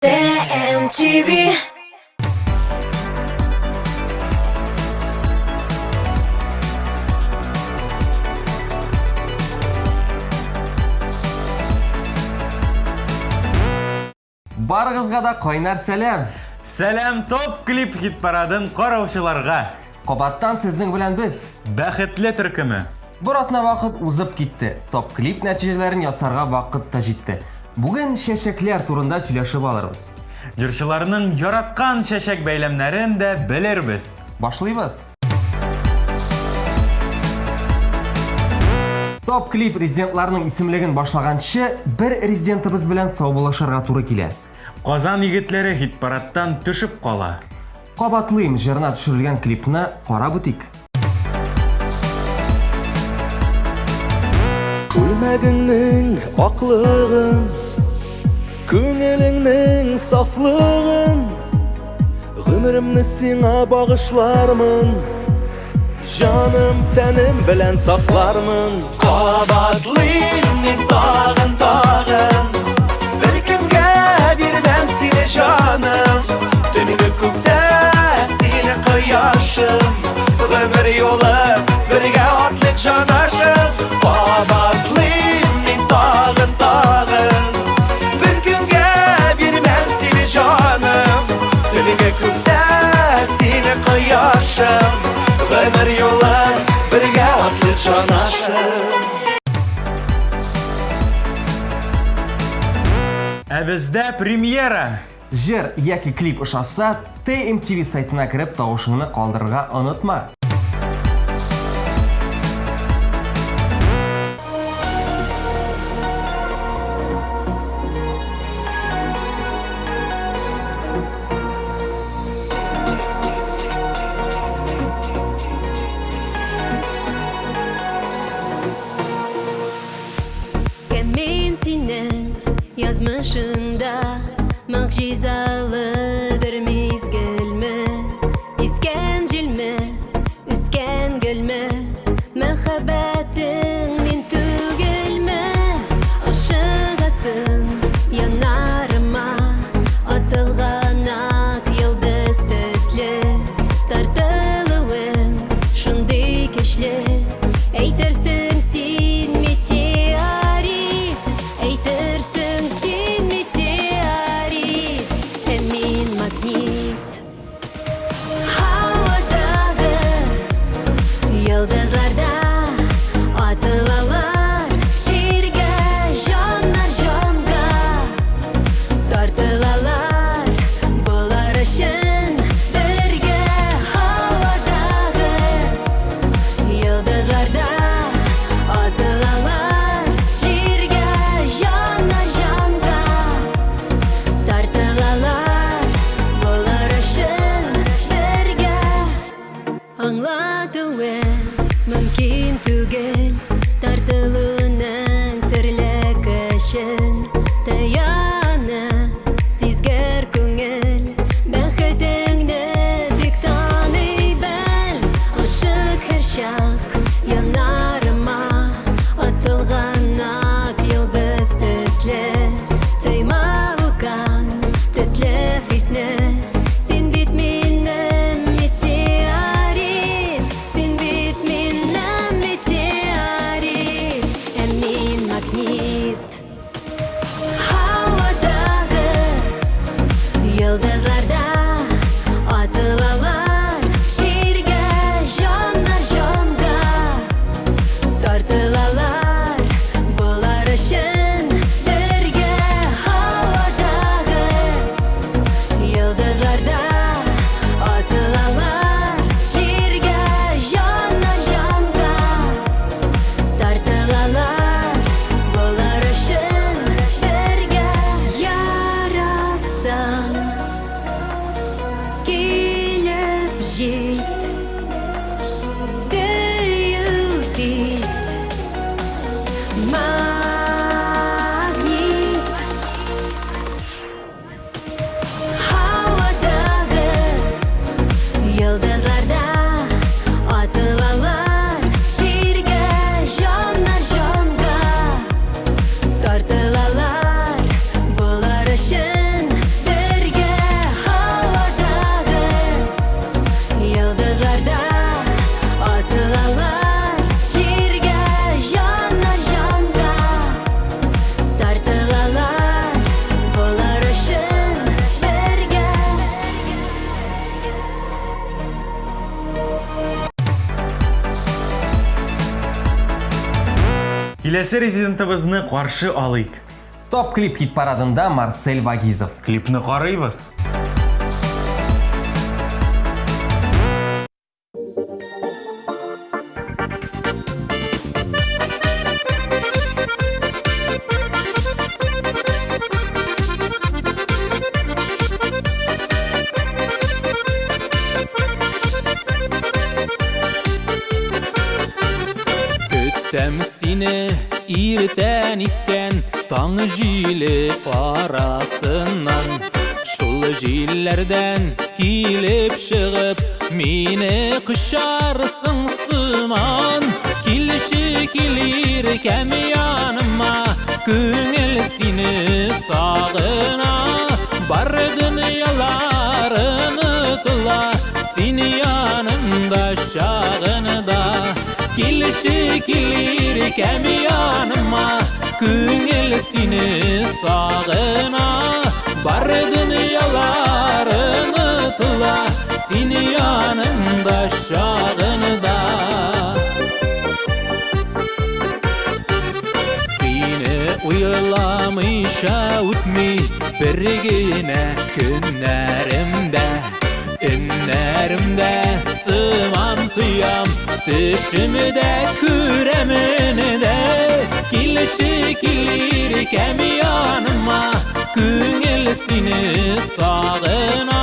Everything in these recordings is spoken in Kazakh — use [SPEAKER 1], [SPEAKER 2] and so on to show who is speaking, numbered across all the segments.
[SPEAKER 1] TMTV.
[SPEAKER 2] Барыгызга да кайнар сәлем.
[SPEAKER 3] Сәлем топ клип хит парадын караучыларга.
[SPEAKER 2] Кабаттан сезнең белән без.
[SPEAKER 3] Бәхетле төркеме.
[SPEAKER 2] Бер атна вакыт узып китте. Топ клип нәтиҗәләрен ясарга вакыт та җитте. Бүген чәчәкләр турында сөйләшеп алырбыз.
[SPEAKER 3] Җырчыларның яраткан чәчәк бәйләмнәрен дә белербез.
[SPEAKER 2] Башлыйбыз. Топ клип резидентларның исемлеген башлаганчы бер резидентыбыз белән саубуллашырга туры килә.
[SPEAKER 3] Казан егетләре хит парадтан төшеп кала.
[SPEAKER 2] Кабатлыйм җырына төшерелгән клипны карап үтик.
[SPEAKER 4] Күлмәгеңнең аклыгын, күңелеңнең сафлыгын, гомеремне сиңа багышлармын, җаным тәнем белән саклармын. Кабатлыйм мин тагын, бер кемгә бирмәм сине җаным, төнге күктә сине кояшым, гомер юлы бергә атлык җанашым. Кабатлыйм мин тагын, бер кемгә бирмәм сине җаным, төнге күктә сине кояшым, гомер юлы бергә атлык җанашым.
[SPEAKER 3] Ә бездә премьера.
[SPEAKER 2] Җыр яки клип ошаса, TMTV сайтына кереп тавышыңны калдырырга онытма.
[SPEAKER 1] Мен синең язмышында мөгъҗизалы бер мизгелме, искән җилме, үскән гөлме, мәхәббәтең мин түгелме, ашыгасың янарыма, атылган ак йолдыз төсле, тартылуың шундый көчле, әйтерсең син метеорит, әйтерсең син метеорит, һәм мин магнит. Һавадагы йолдызларда атылалар, җиргә җаннар җанга тартылалар, булар өчен бергә. Һавадагы йолдызларда атылалар, җиргә җаннар җанга тартылалар, булар өчен бергә. Аңладылар мөмкин түгел тартылуның серле көчен, таяна сизгер күңел бәхетеңне тик таный бел, ашык һәр чак янарыма, атылган ак йолдыз төсле, тойма укан төсле хисне, син бит минем метеорит, син бит минем метеорит, һәм мин магнит. Һавадагы йолдызларда атылалар, җиргә җаннар җанга тартылалар, булар өчен бергә. Һавадагы йолдызларда атылалар, җиргә җаннар җанга тартылалар, булар өчен бергә. Яратсаң килеп җит, сөю бит, магнит. Һавадагы йолдызларда атылалар, җиргә җаннар җанга тартылалар, булар өчен бергә.
[SPEAKER 3] Киләсе резидентыбызны каршы алыйк.
[SPEAKER 2] Топ клип хит парадында Марсель Вагизов.
[SPEAKER 3] Клипны карыйбыз.
[SPEAKER 5] Көттем сине иртән искән таң җиле арасыннан. Шул җилләрдән килеп чыгып, мине кышарсың сыман. Килеши килер кәм яныма, күңел сине сагына. Бар дөньяларын ұтыла, сине янымда шагында. Килеши килер кәм яныма, күңел сине сагына. Бар дөньяларын ұтыла, сине янымда шагында. Сине уйламыйша үтми бер генә көннәремдә. Өннәремдә сыман тоям, төшемдә күрәмендә. Килеши килер кәм яныма, күңел сине сагына.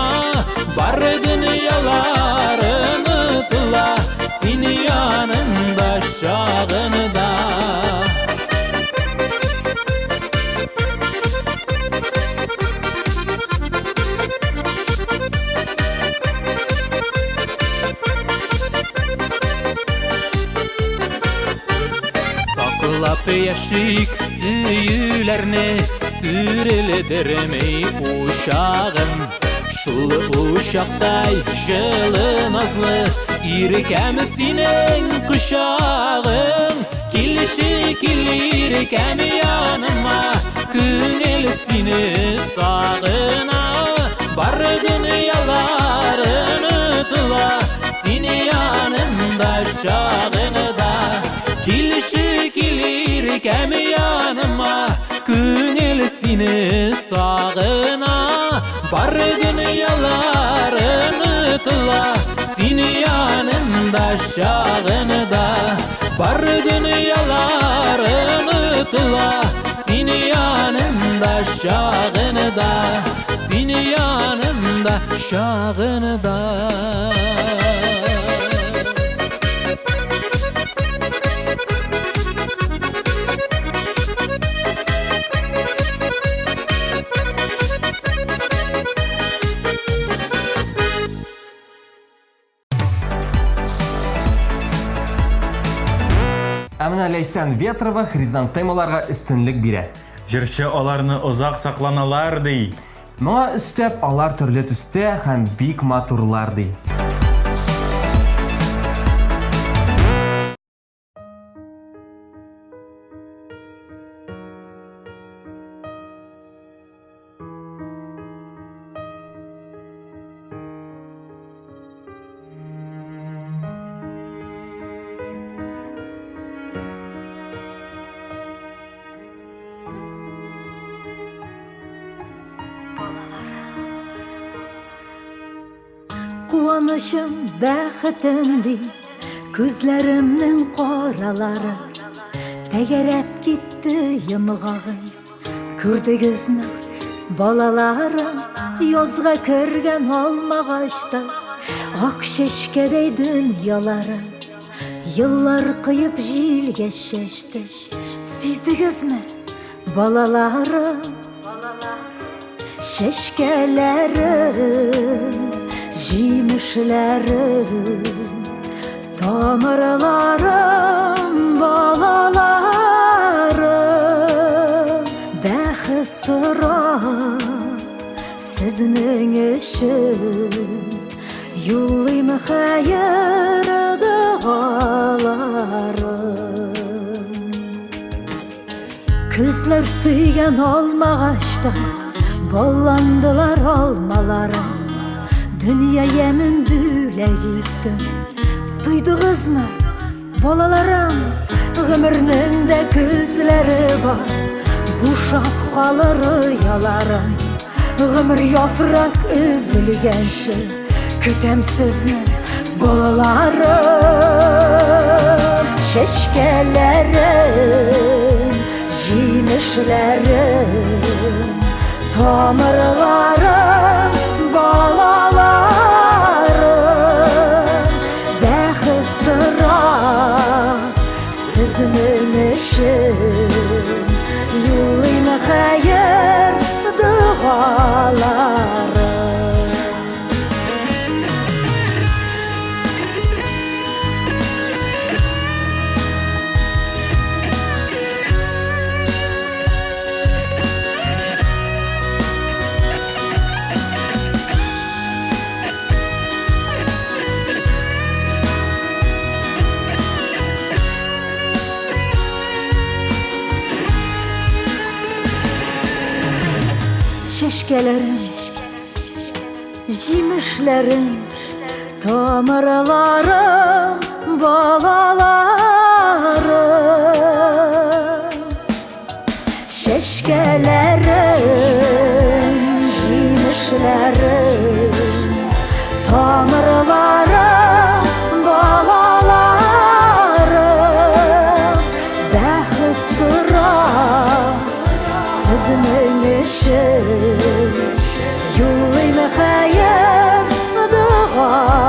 [SPEAKER 5] Бар дөньяларын ұтыла, сине янымда шагында. Саклап яшик сөйләрне, сүрелдермей ушагым. Шул ушактай жылы назлы, иркәм синең кушагың. Килеши килер кәм яныма, күңел сине сагына. Бар дөньяларын ұтыла, сине янымда шагында. Килеши килер кәм яныма, күңел сине сагына. Бар дөньяларын ұтыла, сине янымда шагында. Бар дөньяларын ұтыла, сине янымда шагында. Сине янымда шагында.
[SPEAKER 2] Әмінә Ләйсән Ветрова хризантемаларға үстінлік бирә.
[SPEAKER 3] Җырчы аларны озак сакланалар ди.
[SPEAKER 2] Моңа өстәп алар төрле төстә һәм бик матурлар ди.
[SPEAKER 1] Куанышым, бәхетем ди, күзләремнең каралары. Тәгәрәп китте йомгагым. Күрдегезме, балаларым, язга кергән алмагачта, ак чәчкәдәй дөньялары. Еллар кыеп җилгә чәчте. Сиздегезме, балаларым, чәчкәләре, җимешләре, тамырларым, балаларым. Бәхет сорап сезнең өчен, юллыйм хәер дугаларым. Күзләр сөйгән алмагачта, болландылар алмаларым. Dünya yemin büyülek ettim. Duydunuzmu, balalarım? Ömrünün de güzleri var, boşap kalır rüyalarım. Ömür yaprak üzülgenşi, kütem sizni bolalarım. Şeşkelerim, jimişlerim, tomirlarım, balalarım. Bəxi sıra sizin işin, yollayım hayır dualarım. Şeşkelerim, jimişlerim, tomirlarım, balalarım. Şeşkelerim, jimişlerim, tomirlarım, balalarım. Bəxi sıra sizin işin, yollayım hayır dualarım.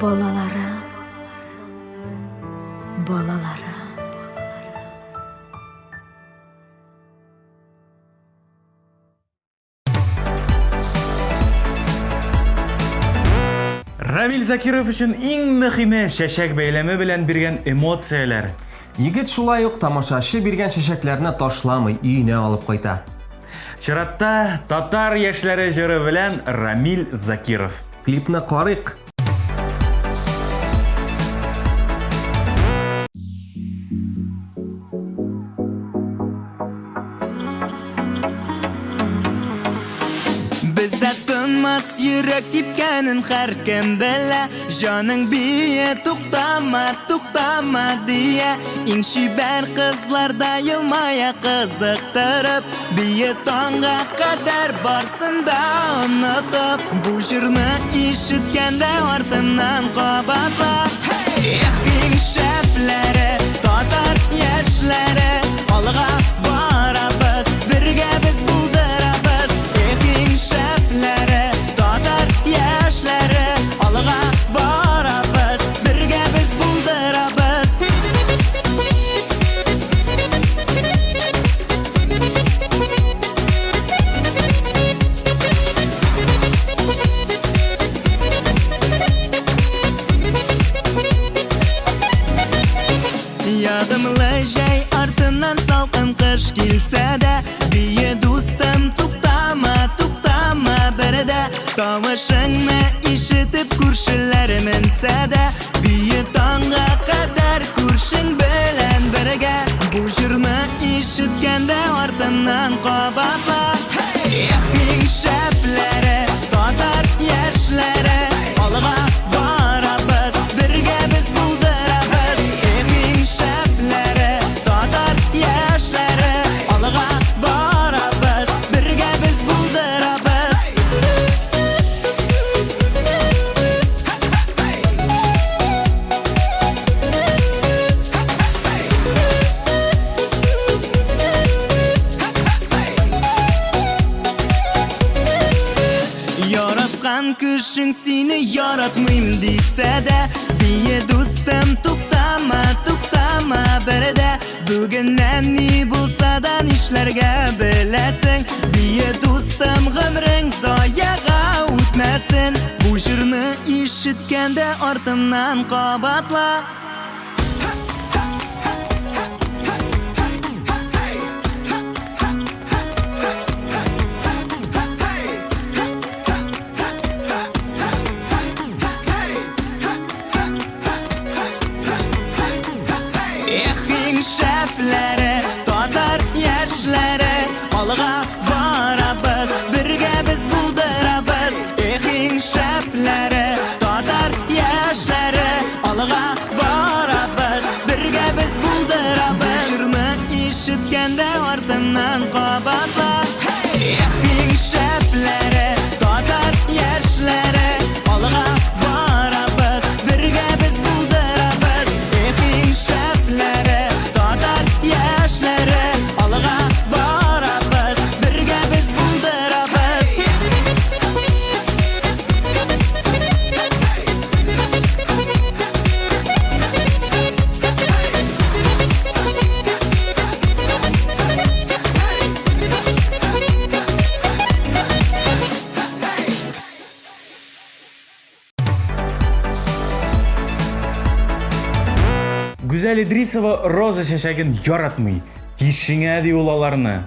[SPEAKER 1] Balalarım, balalarım.
[SPEAKER 3] Рамил Закиров үшін ең мөһиме шәшәк бәйләме белән биргән эмоцияләр.
[SPEAKER 2] Егет шулай ук тамашачы биргән шәшәкләрне ташламый, өенә алып кайта.
[SPEAKER 3] Чиратта татар яшьләре җыры белән Рамил Закиров.
[SPEAKER 2] Клипны карыйк.
[SPEAKER 6] Bizdə tınmaz yürək tipkənin hər kim bilə. Canın biyə tuqtama, tuqtama diyə. İnşibər qızlarda yılmaya qızıqtırıb, biyə tonga qədər barsında unutup. Bu jırını işitkəndə ardımdan qabatla. Ehin şəfləri, tatar yaşləri, alğa barabız, birgə biz buldurabız. Ehin şəfləri, tatar yaşləri, alğa barabız, birgə biz buldurabız. Yağımlı jay ardından salqın qış kilsə də, biyə dostum tuqtama, tuqtama birdə. Tavışыңны işitib күршеләре minsə də, biyə tanga qədər күршең белән birgə. Bu jırını işitkəndə ardımdan qabatla. Ehin şəfləri, tatar yaşləri, alğa barabız, birgə biz buldurabız. Ehin şəfləri, tatar yaşləri, alğa barabız, birgə biz buldurabız. Yaratqan күршең сине яратмыйм дисә дә, biyə dostum tuqtama, tuqtama birdə. Бүгеннән ни булса да нишләргә беләсең, biyə dostum гомрең заяга үтмәсен. Bu jırını işitkəndə ardımdan qabatla. Ehin şəfləri, tatar yaşləri, alğa alga barabız birge biz buldurabız Şirni işitkende ardımdan qabatla Bin şeplere tatar yaşlara alga barabız birge biz buldurabız Bin şeplere tatar yaşlara alga barabız birge biz buldurabız
[SPEAKER 3] Güzel İdrisova Roza şeşegin yaratmay. Tişine di ulalarını.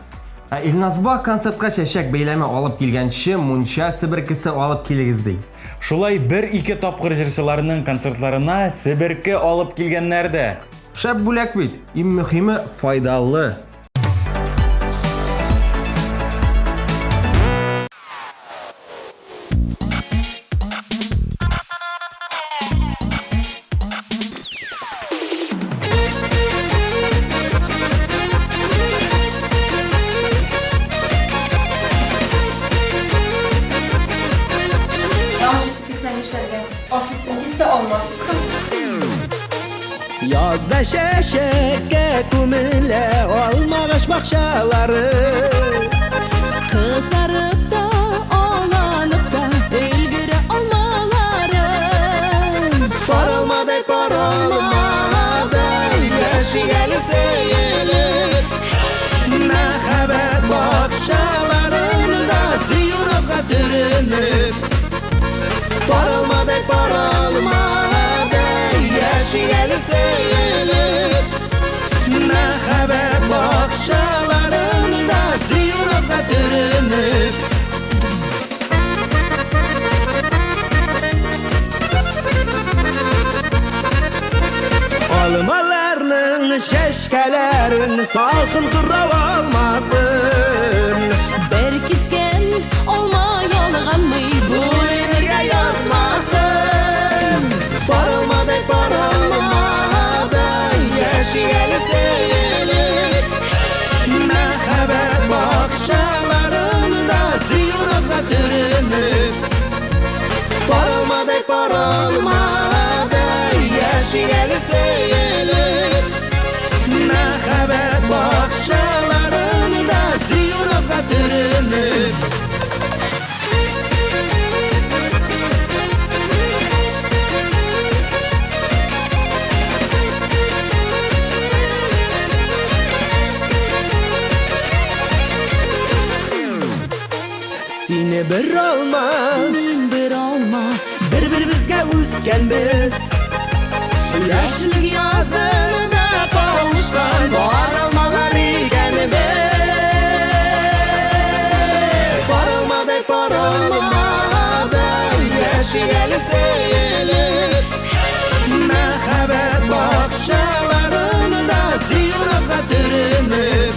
[SPEAKER 2] Илназбах концертка шәшәк бәйләме алып килгәнче мунча себеркесе алып килегезди.
[SPEAKER 3] Шулай 1-2 тапкыр җырчыларның концертларына Себерке алып килгәннәр дә.
[SPEAKER 2] Шәп бүләк бит. Иң мөһиме файдалы.
[SPEAKER 7] Ofisingiz olmoqchi.
[SPEAKER 6] Yazda şeşekke kumile olmamış bakşaları
[SPEAKER 7] Kızarıp da olanıp da ilgiri olmaları
[SPEAKER 6] Parılmadı yaşıyalı seyirip Mehabet bakşalarında ziyurazga türünüp Parılmadı yaşıyalı seyirip Mehabet bakşalarında ziyurazga türünüp Almalarının şeşkelerin salkın kırrav almasın
[SPEAKER 7] Berkisken olma yolganmay bu
[SPEAKER 6] Birge yazmasın Parılmadı yaşıyalı seyirip Mehabet bakşalarında ziyurazga türünüp Parılmadı yaşıyalı seyirip Mehabet bakşalarında ziyurazga türünüp Seni bir olma,
[SPEAKER 7] bir olma
[SPEAKER 6] bir-birimizga o'sgan biz Yoshlik yozida qovushgan bor olmalar ekanimiz Parolmadi yashigani seyilib Mehabet bakşalarında ziyurazga türünüp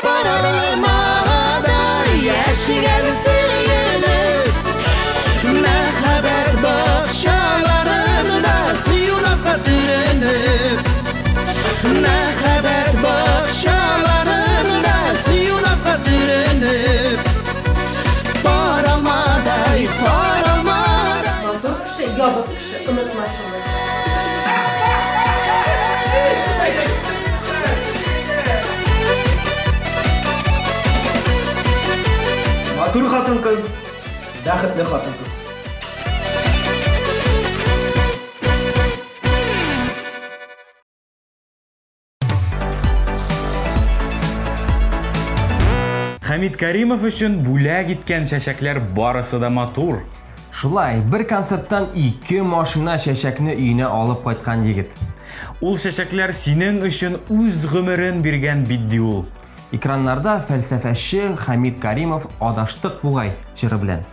[SPEAKER 6] Parolmadi yaşıyalı seyilip Mehabet bakşalarında ziyurazga türünüp Mehabet bakşalarında ziyurazga türünüp Parolmaday
[SPEAKER 7] Motor kişi, yobuz kişi, unutma şunu.
[SPEAKER 8] Матур хатын-кыз, бәхетле хатын-кыз.
[SPEAKER 3] Хамид Каримов өчен бүләк иткән чәчәкләр барысы да матур.
[SPEAKER 2] Шулай, бер концерттан 2 машина шәшәкне өенә алып кайткан егет.
[SPEAKER 3] Ул чәчәкләр синең өчен үз гомерен биргән бит ди ул.
[SPEAKER 2] Экраннарда фәлсәфәче Хамид Каримов адаштык бугай җыры белән.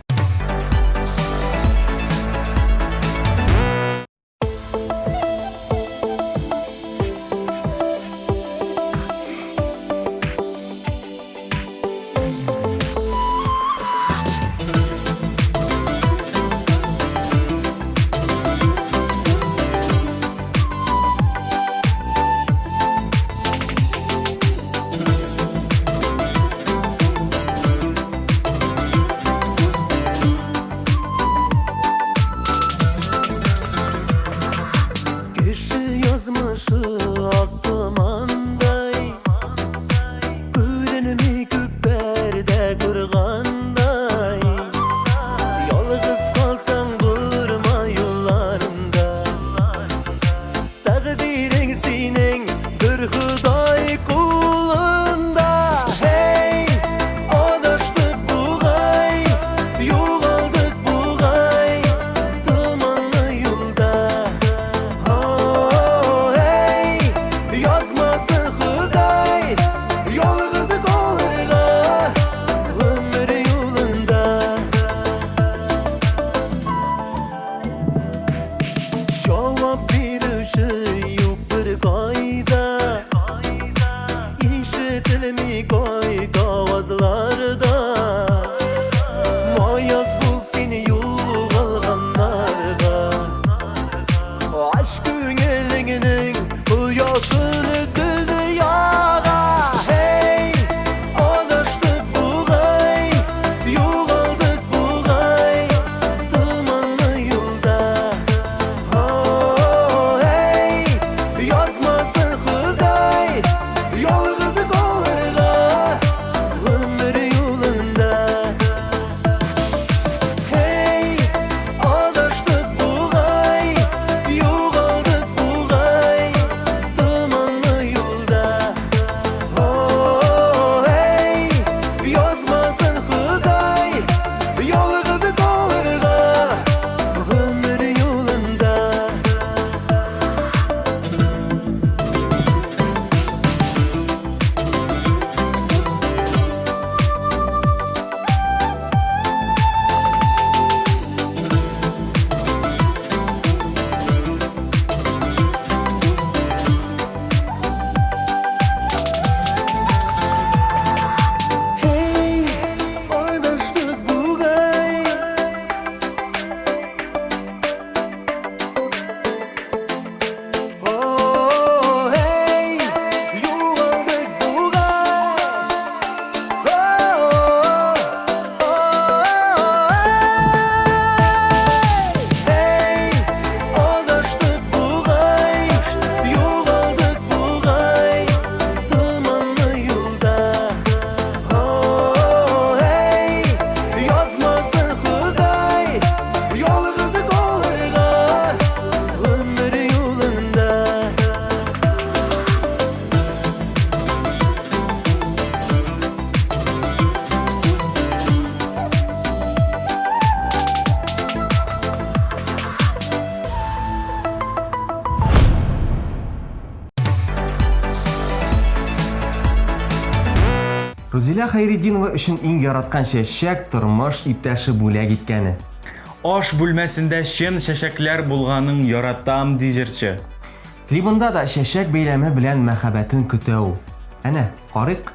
[SPEAKER 4] aklımандай Gülünümü küperde kırganday Yalğız kalsan durma yollarında Takdirin senin bir Huday kulunda Hey adaştık buğay Yoğaldık buğay Tılmanlı yolda Oh hey yazmasın Huday Yalğız kalırga ömür yolunda Cevap verişi yok bir kayda İşitilmi kayda avazlarda Mayak bul seni yoğalganlarga Aşkın elinin bu yaşını dünyaya Hey adaştık buğay Yoğaldık buğay Tılmanlı yolda Oh hey yazmasın Huday Yalğız kalırga ömür yolunda Hey adaştık buğay Yoğaldık buğay Tılmanlı yolda Oh hey yazmasın Huday Yalğız kalırga ömür yolunda Hey adaştık buğay Oh hey yoğaldık buğay Hey adaştık buğay Yoğaldık buğay Tılmanlı yolda Oh hey yazmasın Huday Yalğız kalırga ömür yolunda
[SPEAKER 2] Рузиля Хайридинова үшін иң яраткан чәчәк тормыш иптәше бүләк иткәне.
[SPEAKER 3] Аш бүлмәсендә шен чәчәкләр булганын яратам дижерче.
[SPEAKER 2] Клибында да чәчәк бәйләме белән мәхәббәтен көтә ул. Әнә, карыйк.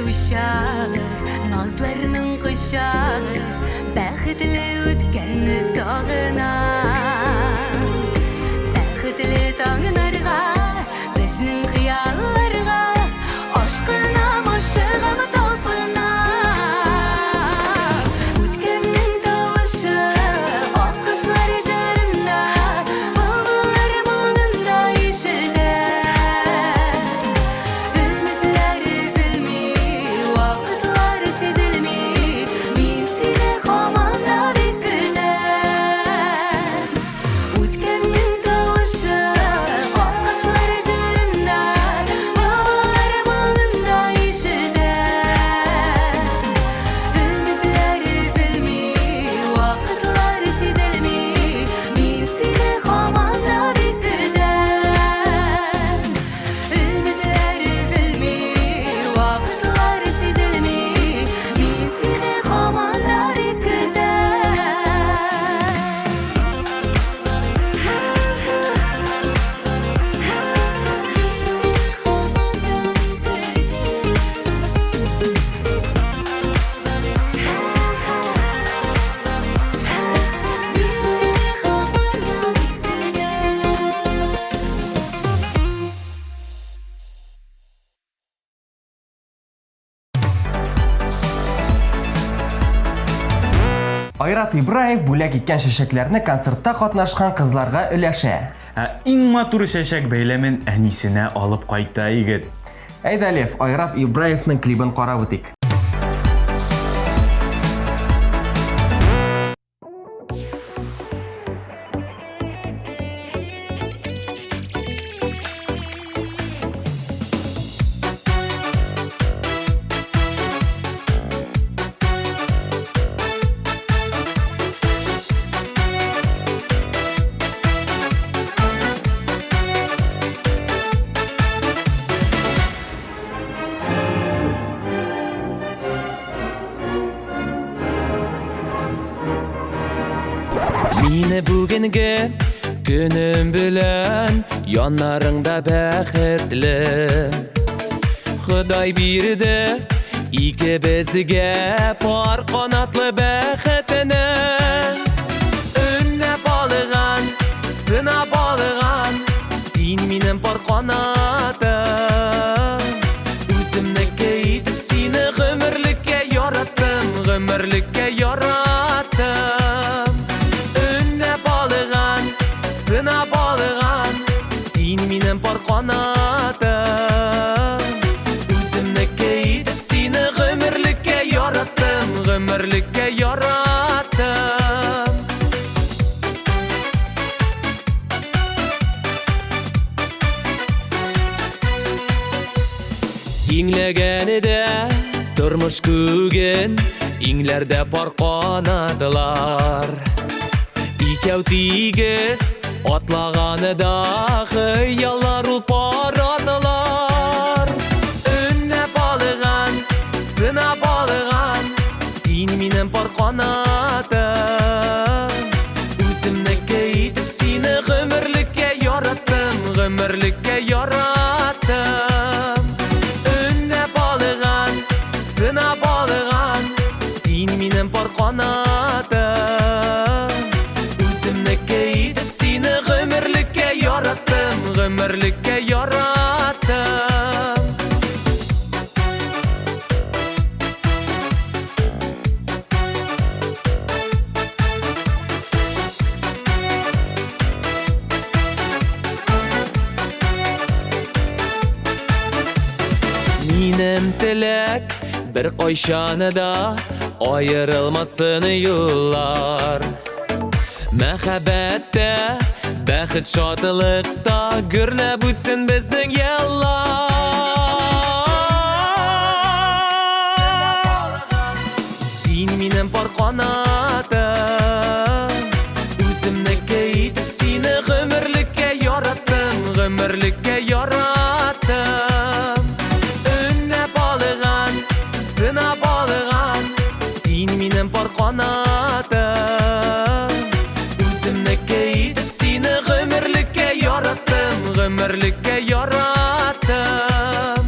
[SPEAKER 1] uşağı, nazlarının kuşağı, bәхетле үткәнне сагынам. Бәхетле таңнарга, безнең хыялларга, ашкына машыгам талпынам. Үткәннең тавышы, аккошлар җырында, былбыллар моңында ишетә. Өметләр өзелми, вакытлар сизелми, мин сине һаман да бик көтәм. Үткәннең тавышы, аккошлар җырында, былбыллар моңында ишетә. Өметләр өзелми, вакытлар сизелми, мин сине һаман да бик көтәм. Өметләр өзелми, вакытлар сизелми, мин сине һаман да бик
[SPEAKER 2] Айрат Ибраев бүләк иткән чәчәкләрне концертта катнашкан кызларга өләшә.
[SPEAKER 3] Иң матур чәчәк бәйләмен әнисенә алып кайта егет.
[SPEAKER 2] Әйдә, Лев, Айрат Ибраевның клибын карап үтик.
[SPEAKER 5] Мине бүгенге көнем белән яннарыңда бәхетле. Ходай бирде икебезгә пар канатлы бәхетне. Өннәп алган, сынап алган, син минем пар канатым. Үземнеке итеп сине гомерлеккә яраттым, гомерлеккә яраттым. Өннәп алган, сынап алган, син минем пар канатым. Үземнеке итеп сине гомерлеккә яраттым, гомерлеккә яраттым. Иңләгәнедә тормыш күген, иңләрдә пар канатлар. Икәү тигез атлаганыда хыяллар ул паратылар. Өннәп алган, сынап алган, син минем пар канатым. Үземнеке итеп сине гомерлеккә яраттым, гомерлеккә яраттым. Өннәп алган, сынап алган, син минем пар канатым. Үземнеке итеп сине гомерлеккә яраттым, гомерлеккә яраттым. Минем теләк бер кайчаны да аерылмасын юллар. Мәхәббәттә, бәхет шатлыкта гөрләп үтсен безнең яллар. Син минем пар канатым. Үземнеке итеп сине гомерлеккә яраттым, гомерлеккә яраттым. Өннәп алган, сынап алган, син минем пар канатым. Үземнеке итеп сине гомерлеккә яраттым, гомерлеккә яраттым.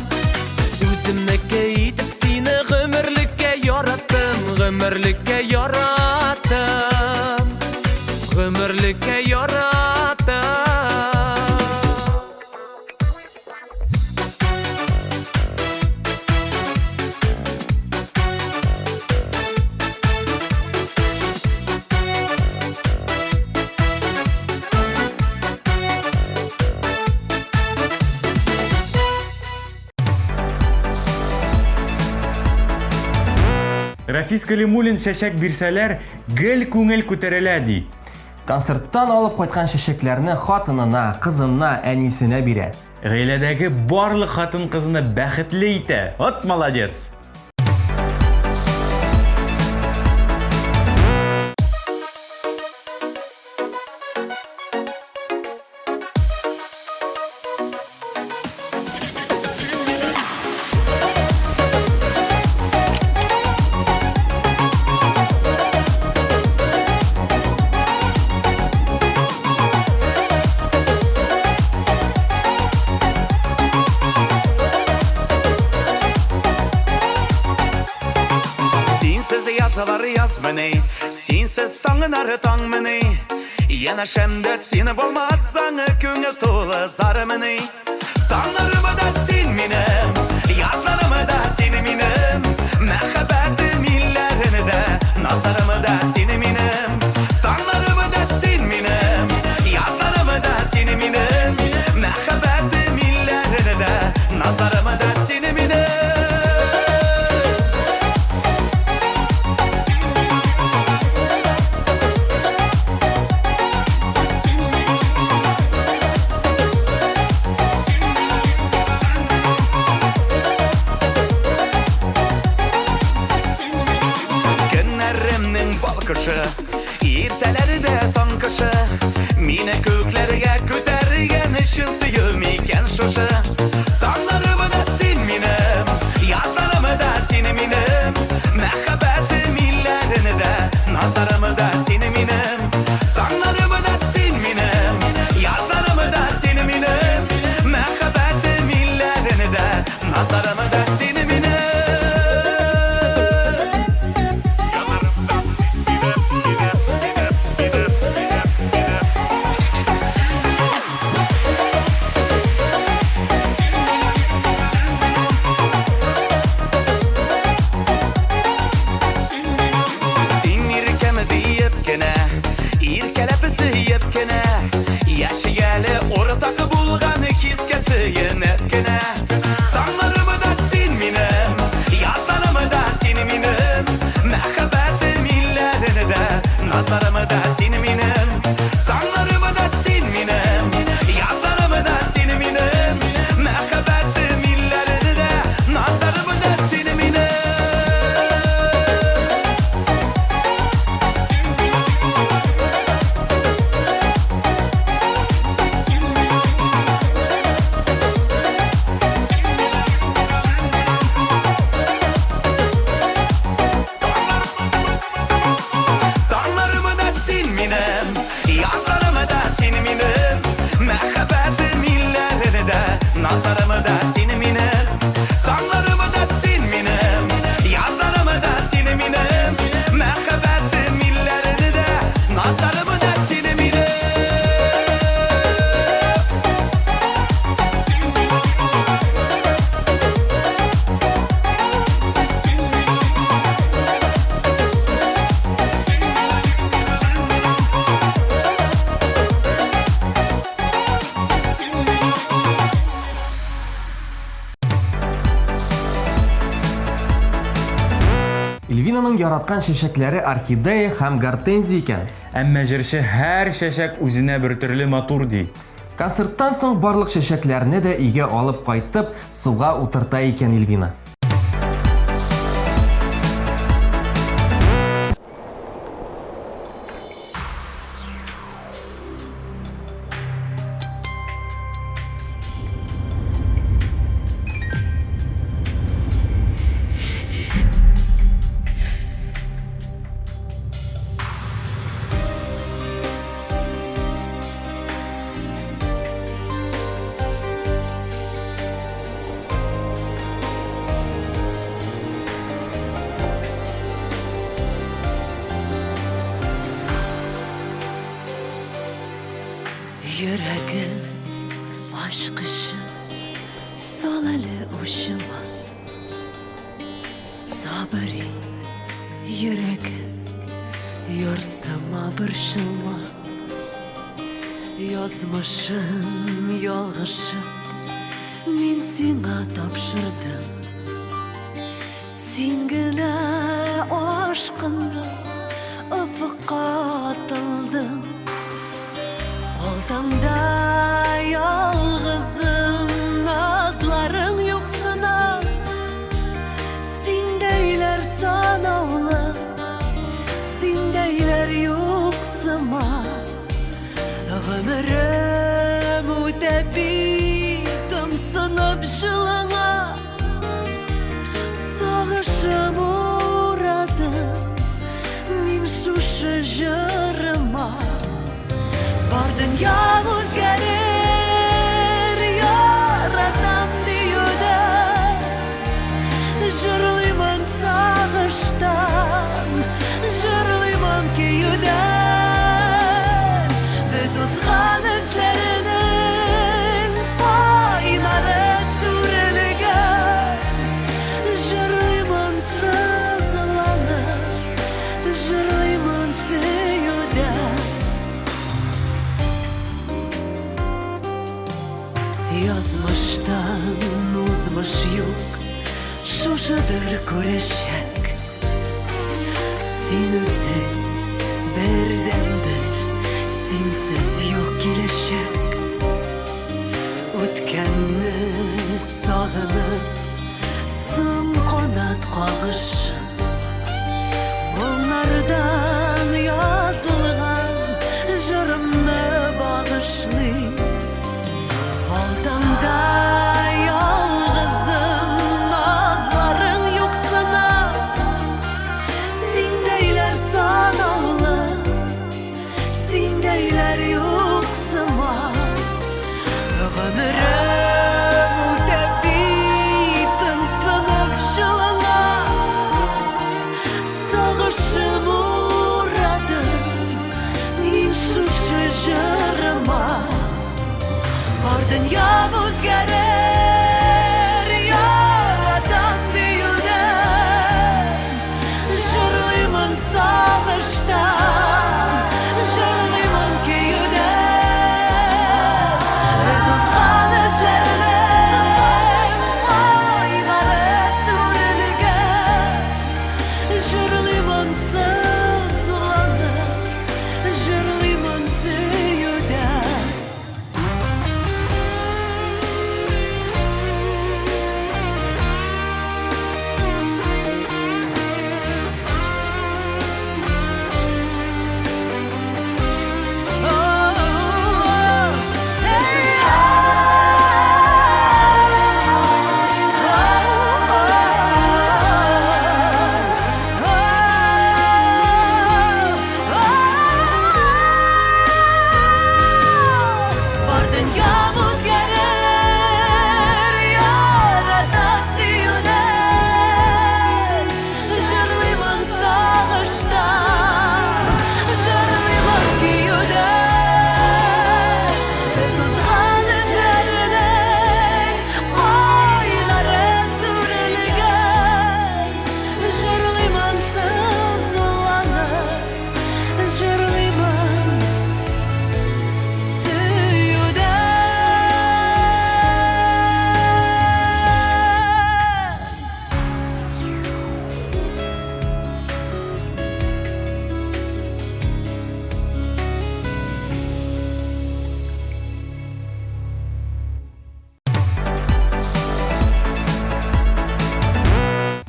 [SPEAKER 5] Үземнеке итеп сине Гомерлеккә яраттым, гомерлеккә яраттым.
[SPEAKER 3] Рафис Калимуллин шәшәк бирсәләр, гел күңел күтәрелә ди.
[SPEAKER 2] Концерттан алып кайткан чәчәкләрне хатынына, кызына, әнисенә бирә.
[SPEAKER 3] Гаиләдәге барлык хатын-кызны бәхетле итә. От молодец.
[SPEAKER 4] Yazılar yaz beni, sensiz tağın arı tağ beni. Yanaşımda seni bulmazsan köngül tolu zar beni. Tağlarımı da sen minim, yazlarımı da seni minim. Mehabetim illerini de, nazlarımı da seni minim. Tağlarımı da sen minim, yazlarımı da seni minim. Mehabetim illerini de, nazlarımı da seni minim. Erteleri de tankışı Mine köklerge kötergen ışın suyumiken şoşı Tanlarımı da sen minim Yazlarımı da seni minim Mehabetim illerini de Nazlarımı da seni minim Tanlarımı da sen minim Yazlarımı da seni minim Mehabetim illerini de Nazlarımı da seni minim Nazlarımı da seni minim Dağlarımı da sen minim Yazlarımı da seni minim Mehabetim illerini de Nazlarımı da seni minim
[SPEAKER 2] Эльвинаның яраткан чәчәкләре орхидея һәм гортензия икән.
[SPEAKER 3] Әмма җырчы һәр чәчәк үзенә бер төрле матур ди.
[SPEAKER 2] Концерттан соң барлык чәчәкләрне дә өйгә алып кайтып, суга утырта икән Эльвина.
[SPEAKER 1] Yüreğim aşkışı Salalı uşuma Sabır et yüreğim Yorsama bırşılma Yazmışım yolğışım Min sana tapşırdım Sen gine aşkınla Ufukka atıldım Aldımda yalğızım Nazların yoksuna Sen deyler sanavlı Sen deyler yoksuma Ömrüm ötebitim sınıp şılına Sağışım uğradım Min şu şıjırıma Bardın ya özgerir Yaratam diyorda Jırlıyman sağıştan Jırlıyman kiyudan Biz uzgan izlerinin Aynarı sürülüge Jırlıyman sızlanır Jırlıyman sıyudan Yazmıştan uzmuş yok Şuşadır kureşek Sen özün birden bir Sensiz yok gelişek Ötkenni sağınıp Sım kanat kağışı Onlardan yazılgan Jırımni bağışlayın Aldımda yalğızım Nazların yoksuna Sen deyler sanavlı Sen deyler yoksuma Ömrüm ötebitim sınıp şılına Sağışım uğradım Min şu şıjırıma Bardın ya özgerir Yaratam diyordan Jırlıyman sağıştan Jırlıyman kiyudan Biz uzgan izlerinin Aynarı sürülgen Jırlıyman sızlanır Jırlıyman sıyudan Bardın yavuz gelir Yaratam diyordan Jırlıyman sağıştan Jırlıyman kiyudan Biz uzgan izlerinin Aynarı sürülgen Jırlıyman sızlanır Jırlıyman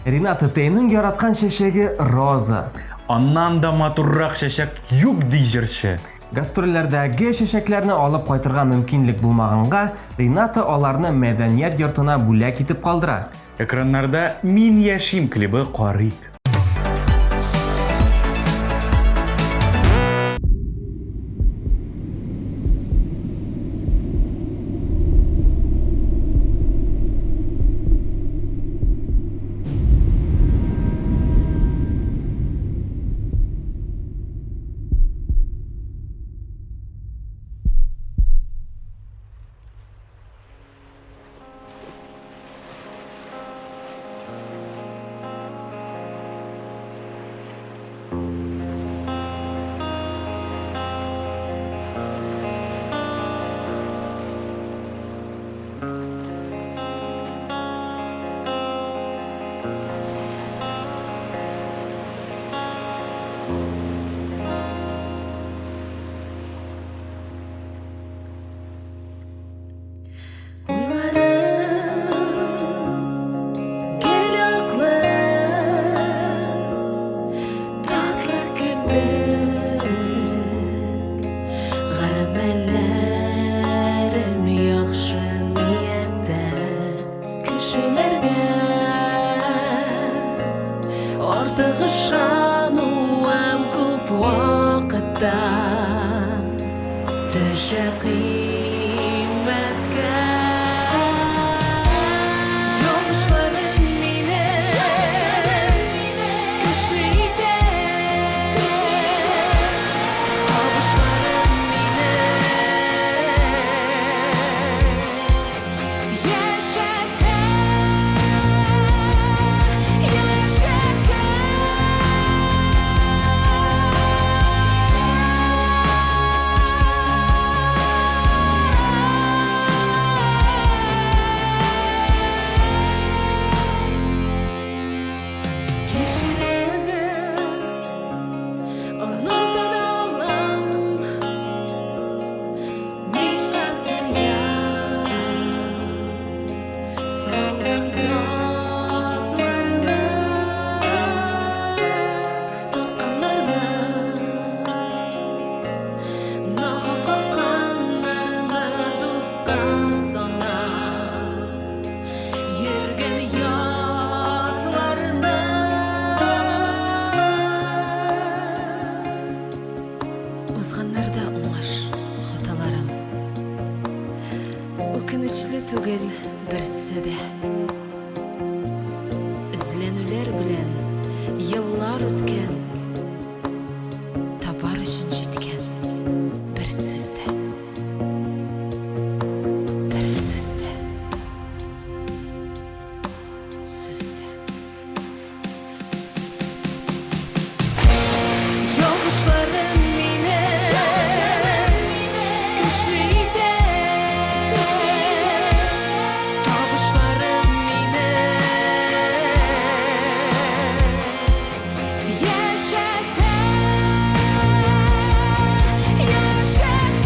[SPEAKER 2] Рината Тейнің яратқан шешегі Роза.
[SPEAKER 3] Аннан да матуррак шешек юк дейжірші.
[SPEAKER 2] Гастрольләрдәге шешекләрне алып кайтырга мөмкинлек булмаганга, Рината аларны мәдәният йортына бүләк итеп калдыра.
[SPEAKER 3] Экраннарда Мин яшим клибы карыйк.
[SPEAKER 1] تغشانوام كوب وقتا تشقيمتك يومشlarım mine kışıydı Abuşlarım mine Yaşaka Узганнарда уңаш хаталарым Өкүнүчлүү түгел берсе де Изленүүлөр билен yıllar өткөн Табар үчүн жеткен бир сөздө Бир сөздө Сөздө Yoluşlarım mine kışıydı Tabuşlarım mine Yaşaka Yaşaka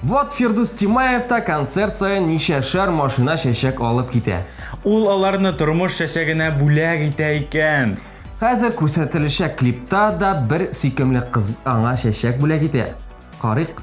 [SPEAKER 2] Вот Фирдус Тимаевта концерт сайын нишәшәр машина чәчәк алып китә.
[SPEAKER 3] Ул аларны тормыш чәчәгенә бүләк итә икән.
[SPEAKER 2] Хәзер күрсәтелешә клипта да бер сөйкемле кыз аңа чәчәк бүләк итә. Карыйк.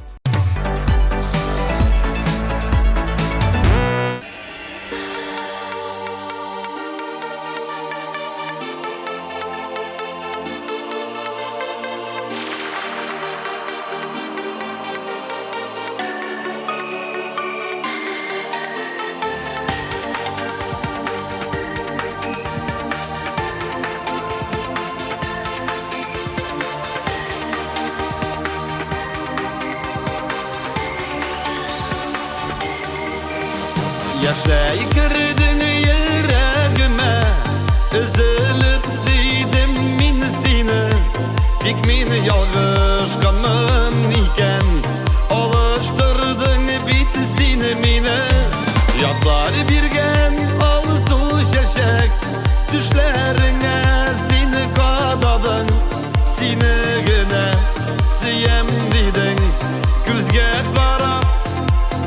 [SPEAKER 4] Yaşay girdin yüreğime Üzülüp siydim min seni Dik min yalgış gamın iken Alıştırdın bitsin mine Yadlar birgen alsu şeşek Düşlerine seni kadadın Seni güne siyem didin Küzge karab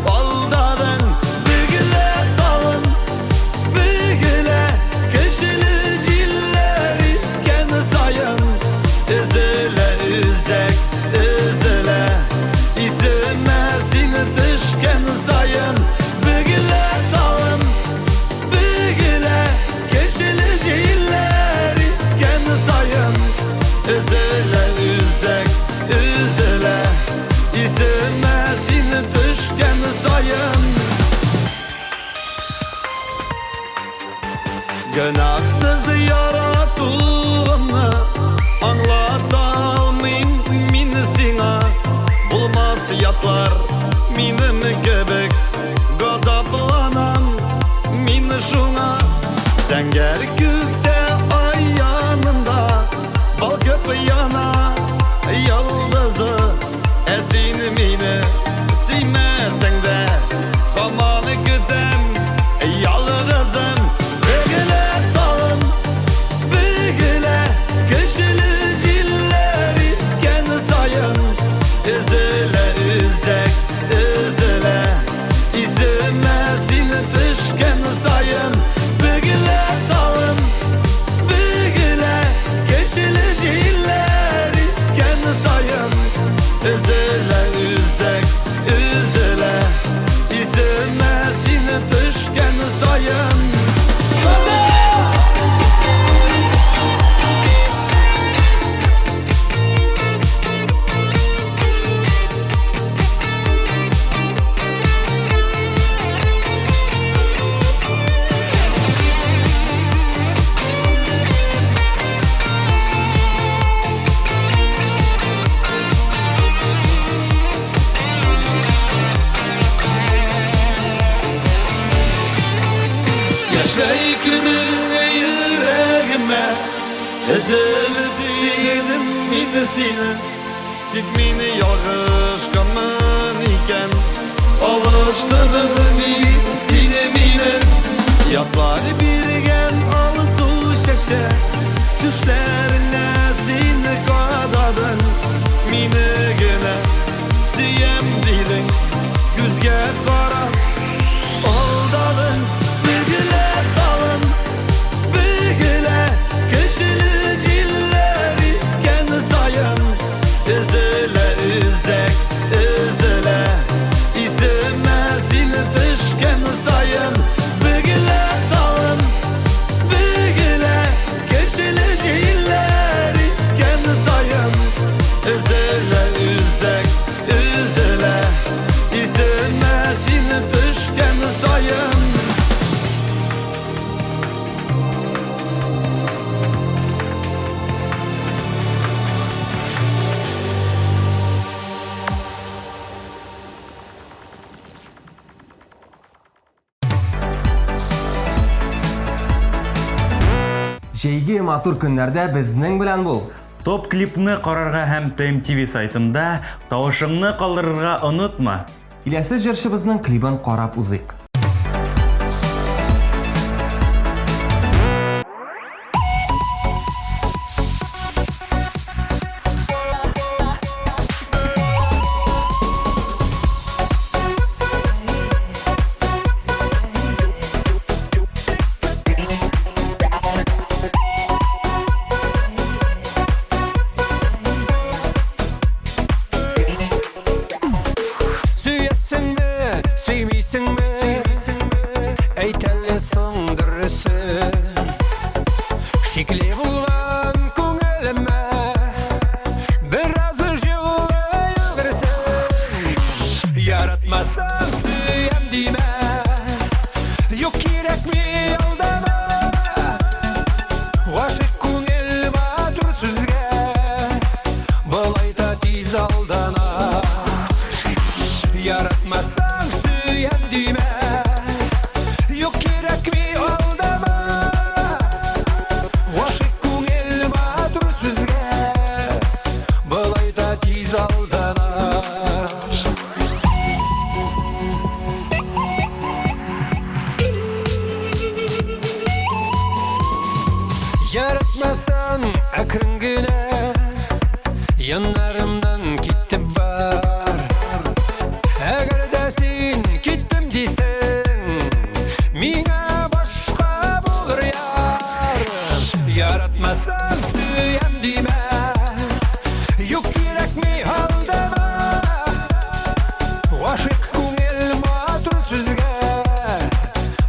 [SPEAKER 4] aldadın Bigile dalın Bigile Keşili ziller isken sayın Üzüle üzek Üzüle İzmesin tışken sayın Bigile dalın Bigile Keşili ziller isken sayın Üzüle üzek Üzüle İzmesin Üzülseydim miydi seni Dik meni yarışkanman iken Alıştırdın seni meni Yatlar birgen alısu şeşe Düşlerine seni kadadın Meni gene siyem dedin Güzge kara aldadın Bilgile dalın Bilgile Köşülü ciller isken sayın Üzüle üzek üzüle İzime zil düşken sayın Bilgile dalın Bilgile Köşülü ciller isken sayın Üzüle üzek üzüle İzime zil düşken sayın
[SPEAKER 2] Җәйге матур көннәрдә безнең белән бул.
[SPEAKER 3] Топ клипны карарга һәм TMTV сайтында тавышыңны калдырырга онытма.
[SPEAKER 2] Киләсе җырчыбызның клибын карап узыйк.
[SPEAKER 5] Сөйесің бе, сөймейсің бе Әйтәлі соңдырысы Шекле болған көңіліме Біразы жылы өгірсің Яратмасам сүйем дейме Yok керек ме алдама Ғашық көңіл батыр сүзге Былайта тиз алдана Yaratmasan süyen düğme Yok gerek mi aldama Aşık көңіл батыр сүзге Былайта тиз алдана Yaratmasan әкірін гіне Янарымдан кетіп бар Әгер дә сен кеттім дейсің Миңа башқа болыр яр Яратмасам сүйем дейме Yok керек ме алдама Ғашық көңіл матур сүзге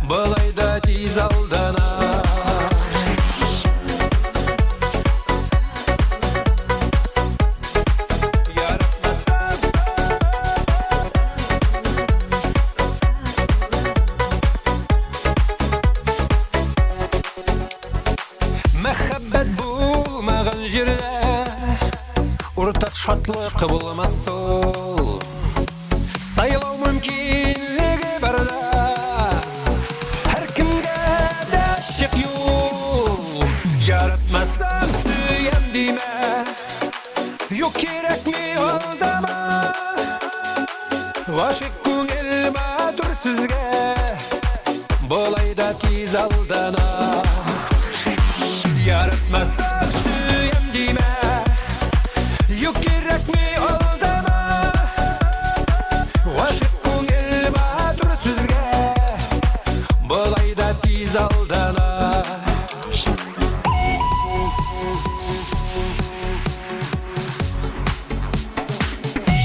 [SPEAKER 5] Былайда тиз алдана Мәхәббәт булмаган җирдә Уртак шатлык булмас ул Сайлау мөмкинлеге барда Һәркемгә дә шик юк Яратмасам сөйем дейме Юк кирәк ми алдама Гашык күңел матур сүзгә Былайда тиз алдана Yaratmazsan süyem deyme Yok gerek mi aldama Aşık көңіл батыр сүзге Былайда тиз алдана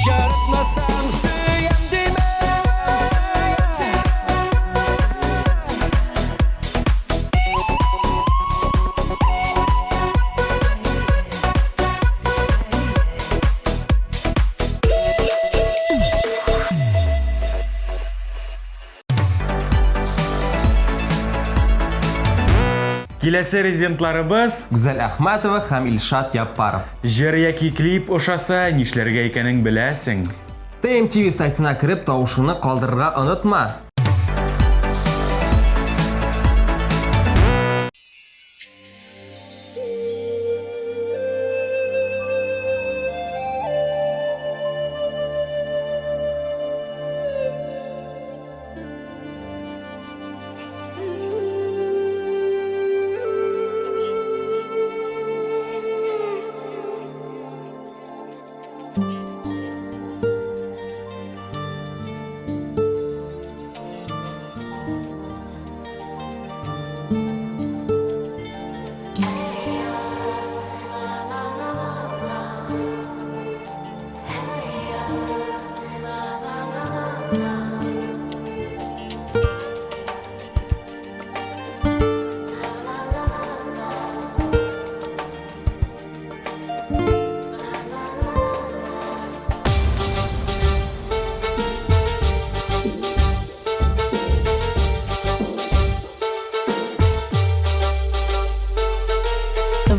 [SPEAKER 5] Yaratmazsan süyem deyme
[SPEAKER 3] Киләсе резидентларыбыз
[SPEAKER 2] Гүзәл Әхмәтова һәм Илшат Яппаров.
[SPEAKER 3] җыр яки клип ошаса нишләргә икәнен беләсең.
[SPEAKER 2] TMTV сайтына кереп тавышыңны калдырырга онытма.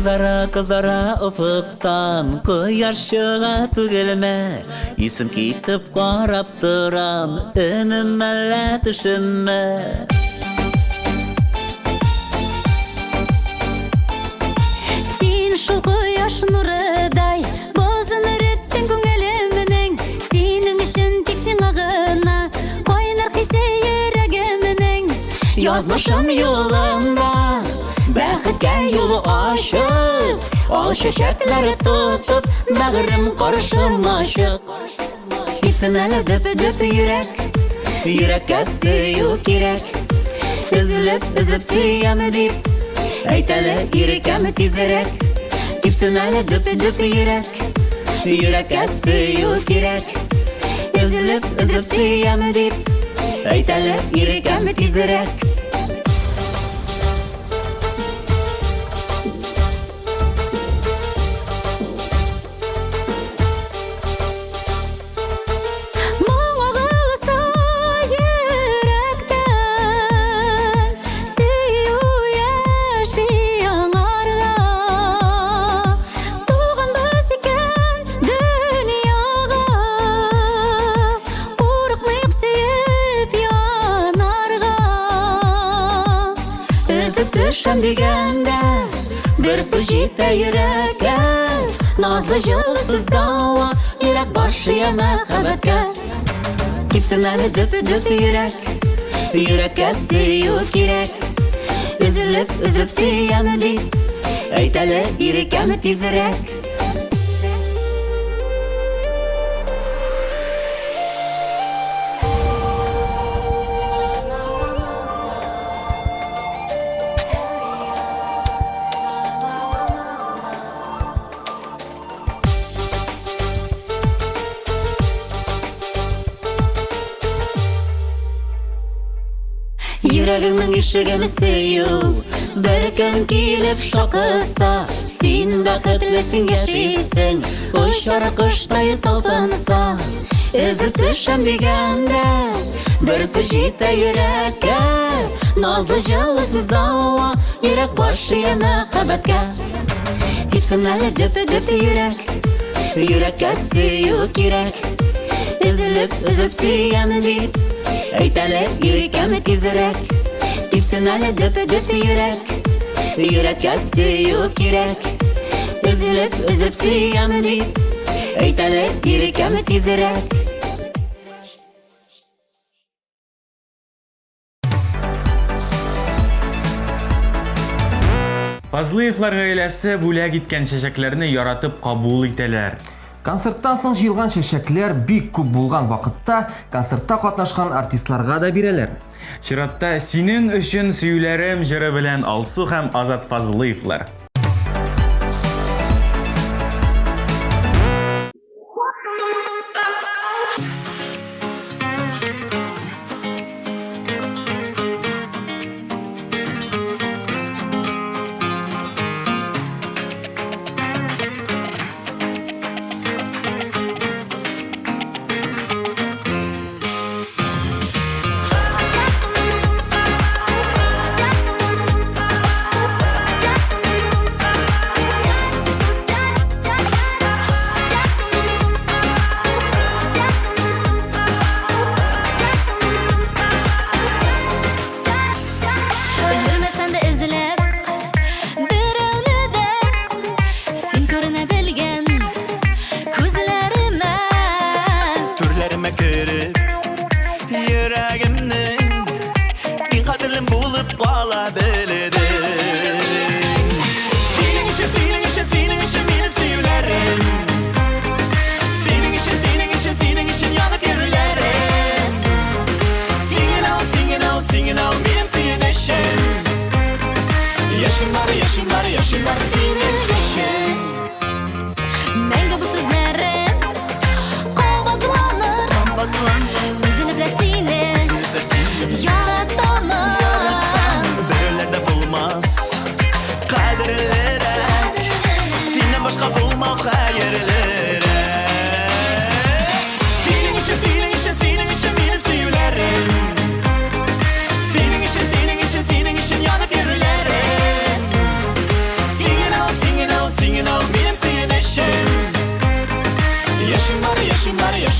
[SPEAKER 6] Kızara ufuktan Koyaş çığa tügelme Yüzüm kitip qarap duran Önüm elle düşünme
[SPEAKER 9] Sen şu koyaş nurıday Bozun ürettin köngelimin Senin işin tek sen ağına Koynar hisse yüreğimin
[SPEAKER 6] Yazmışım yolunda Bәхеткә yolu aşık Al şeşekleri tutup Bağrım karışım aşık Gipsin әлі дөп yürek Yürekке süyu kirek Üzülüp süyemi deyip Әйтәлі yürekemi tizerek Gipsin әлі дөп yürek Yürekке süyu kirek Üzülüp süyemi deyip Әйтәлі yürekemi tizerek Düşem degende Bir su jite yürekке Nazlı jılsız dava Yürek başı yeme habekke Gipsin әлі дөп yürek Yürekке süyu kirek Üzülüp süyemi deyip Әйтәлі yürekemi tizerek Yüreğimin işigini süyu Bir gün kelip şakısa Sen bәхетлесің yaşayısın Uçar kıştayı tapınsa Üzüp düşem degende Bir su jite yürekке Nazlı jılsız dava Yürek başı yeme habekke Gipsin әлі дөп yürek Yürekке süyu kirek Üzülüp süyemi deyip Әйтәлі yürekemi tizerek Gipsin әлі дөп yürek Yürekке süyu kirek Üzülüp süyemi deyip Әйтәлі yürekemi tizerek
[SPEAKER 3] Фазлыевлар гаиләсе бүләк иткән чәчәкләрне яратып кабул итәләр.
[SPEAKER 2] Концерттан соң җыелган чәчәкләр бик күп булган вакытта концертта катнашкан артистларга да бирәләр.
[SPEAKER 3] Чиратта «Синең өчен сөйләрем» җыры белән Алсу һәм Азат Фазлыевлар.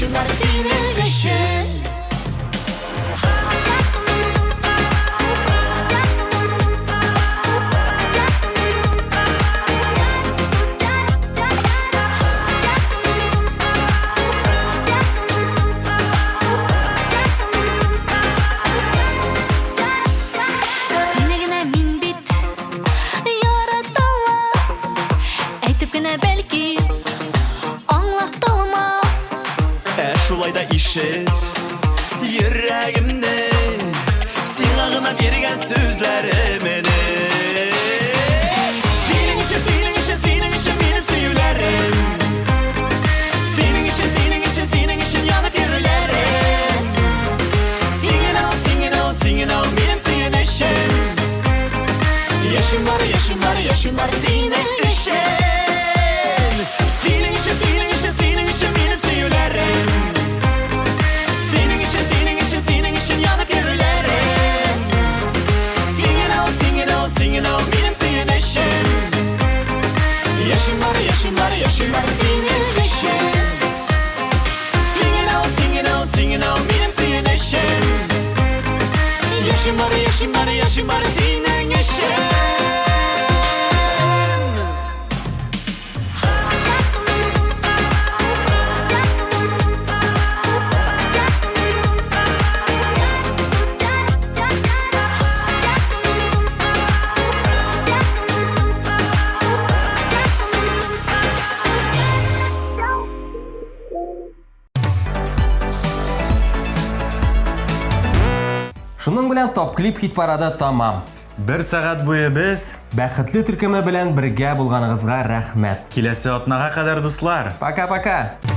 [SPEAKER 9] yaşım var senin için. Seni gene min bit yaratalla, aytıp gene belki anlatalma.
[SPEAKER 4] Şulay da işit yüreğimde sen ağına bergen sözlerimini. Senin için, senin için, senin için beni söylerim. Senin için, senin için, senin için yanıp yürülerim. Singing out, singing out, singing out benim senin için. Yaşım var, yaşım var, yaşım var senin için. Senin için, senin için, senin için beni söylerim. Senin için, senin için, senin için yanıp yürülerim. Singing out, singing out, singing out benim senin için. Yaşım var, yaşım var, yaşım var senin için. Singing out, singing out, singing out benim senin için. Yaşım var, yaşım var, yaşım var senin için.
[SPEAKER 2] Шуның белән топ клип хит парады тамам.
[SPEAKER 3] 1 сәгать буе без
[SPEAKER 2] Бәхетле төркеме белән бергә булганыгызга рәхмәт.
[SPEAKER 3] киләсе атнага кадәр дуслар.
[SPEAKER 2] Пока-пока.